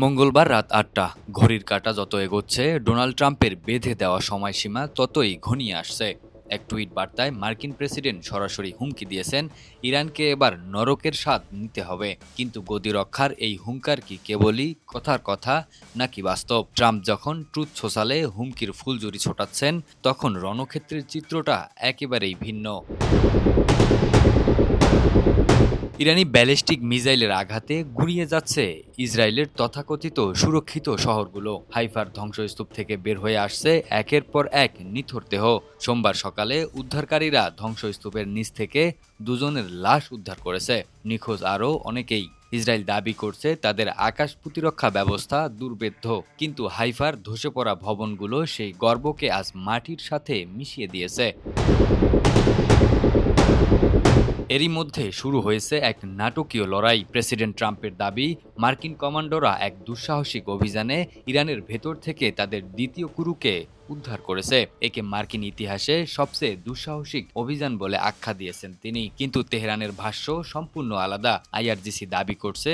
মঙ্গলবার রাত ৮টা। ঘড়ির কাঁটা যত এগোচ্ছে, ডোনাল্ড ট্রাম্পের বেঁধে দেওয়া সময়সীমা ততই ঘনিয়ে আসছে। এক টুইট বার্তায় মার্কিন প্রেসিডেন্ট সরাসরি হুমকি দিয়েছেন, ইরানকে এবার নরকের স্বাদ নিতে হবে। কিন্তু গদি রক্ষার এই হুঙ্কার কি কেবলই কথার কথা নাকি বাস্তব? ট্রাম্প যখন ট্রুথ সোশ্যালে হুমকির ফুলঝুরি ছোটাচ্ছেন, তখন রণক্ষেত্রের চিত্রটা একেবারেই ভিন্ন। ইরানি ব্যালিস্টিক মিসাইলের আঘাতে গুঁড়িয়ে যাচ্ছে ইসরায়েলের তথাকথিত সুরক্ষিত শহরগুলো। হাইফার ধ্বংসস্তূপ থেকে বের হয়ে আসছে একের পর এক নিথর দেহ। সোমবার সকালে উদ্ধারকারীরা ধ্বংসস্তূপের নিচ থেকে দুজনের লাশ উদ্ধার করেছে। নিখোঁজ আরও অনেকেই। ইসরায়েল দাবি করছে তাদের আকাশ প্রতিরক্ষা ব্যবস্থা দুর্বেদ্য, কিন্তু হাইফার ধসে পড়া ভবনগুলো সেই গর্বকে আজ মাটির সাথে মিশিয়ে দিয়েছে। এরই মধ্যে শুরু হয়েছে এক নাটকীয় লড়াই। প্রেসিডেন্ট ট্রাম্পের দাবি, মার্কিন কমান্ডোরা এক দুঃসাহসিক অভিযানে ইরানের ভেতর থেকে তাদের দ্বিতীয় ক্রুকে উদ্ধার করেছে। একে মার্কিন ইতিহাসে সবচেয়ে দুঃসাহসিক অভিযান বলে আখ্যা দিয়েছেন তিনি। কিন্তু তেহরানের ভাষ্য সম্পূর্ণ আলাদা। আইআরজিসি দাবি করছে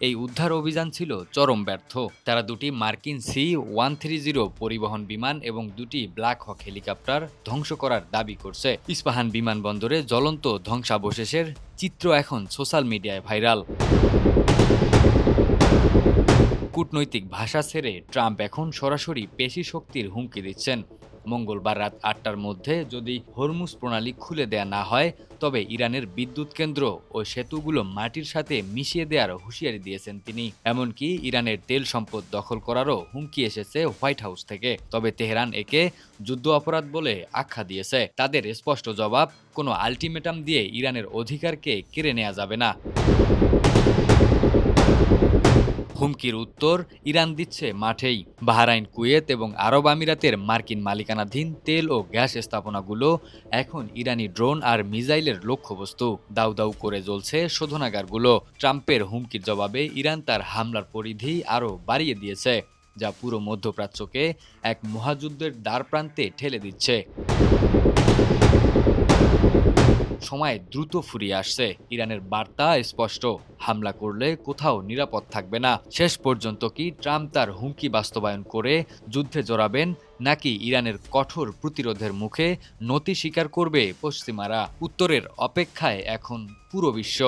এই উদ্ধার অভিযান ছিল চরম ব্যর্থ। তারা দুটি মার্কিন C-130 পরিবহন বিমান এবং দুটি ব্ল্যাক হক হেলিকপ্টার ধ্বংস করার দাবি করছে। ইস্পাহান বিমানবন্দরে জ্বলন্ত ধ্বংসাবশেষের চিত্র এখন সোশ্যাল মিডিয়ায় ভাইরাল। কূটনৈতিক ভাষা ছেড়ে ট্রাম্প এখন সরাসরি পেশি শক্তির হুমকি দিচ্ছেন। মঙ্গলবার রাত ৮টার মধ্যে যদি হরমুজ প্রণালী খুলে দেয়া না হয়, তবে ইরানের বিদ্যুৎ কেন্দ্র ও সেতুগুলো মাটির সাথে মিশিয়ে দেওয়ার হুঁশিয়ারি দিয়েছেন তিনি। এমনকি ইরানের তেল সম্পদ দখল করারও হুমকি এসেছে হোয়াইট হাউস থেকে। তবে তেহরান একে যুদ্ধ অপরাধ বলে আখ্যা দিয়েছে। তাদের স্পষ্ট জবাব, কোনো আলটিমেটাম দিয়ে ইরানের অধিকারকে কেড়ে নেওয়া যাবে না। হুমকির উত্তর ইরান দিচ্ছে মাঠেই। বাহরাইন, কুয়েত এবং আরব আমিরাতের মার্কিন মালিকানাধীন তেল ও গ্যাস স্থাপনাগুলো এখন ইরানি ড্রোন আর মিসাইলের লক্ষ্যবস্তু। দাউ দাউ করে জ্বলছে শোধনাগারগুলো। ট্রাম্পের হুমকির জবাবে ইরান তার হামলার পরিধি আরও বাড়িয়ে দিয়েছে, যা পুরো মধ্যপ্রাচ্যকে এক মহাযুদ্ধের দ্বারপ্রান্তে ঠেলে দিচ্ছে। সময় দ্রুত ফুরিয়ে আসছে। ইরানের বার্তা স্পষ্ট, হামলা করলে কোথাও নিরাপদ থাকবে না। শেষ পর্যন্ত কি ট্রাম্প তার হুমকি বাস্তবায়ন করে যুদ্ধে জড়াবেন, নাকি ইরানের কঠোর প্রতিরোধের মুখে নতি স্বীকার করবে পশ্চিমারা? উত্তরের অপেক্ষায় এখন পুরো বিশ্ব।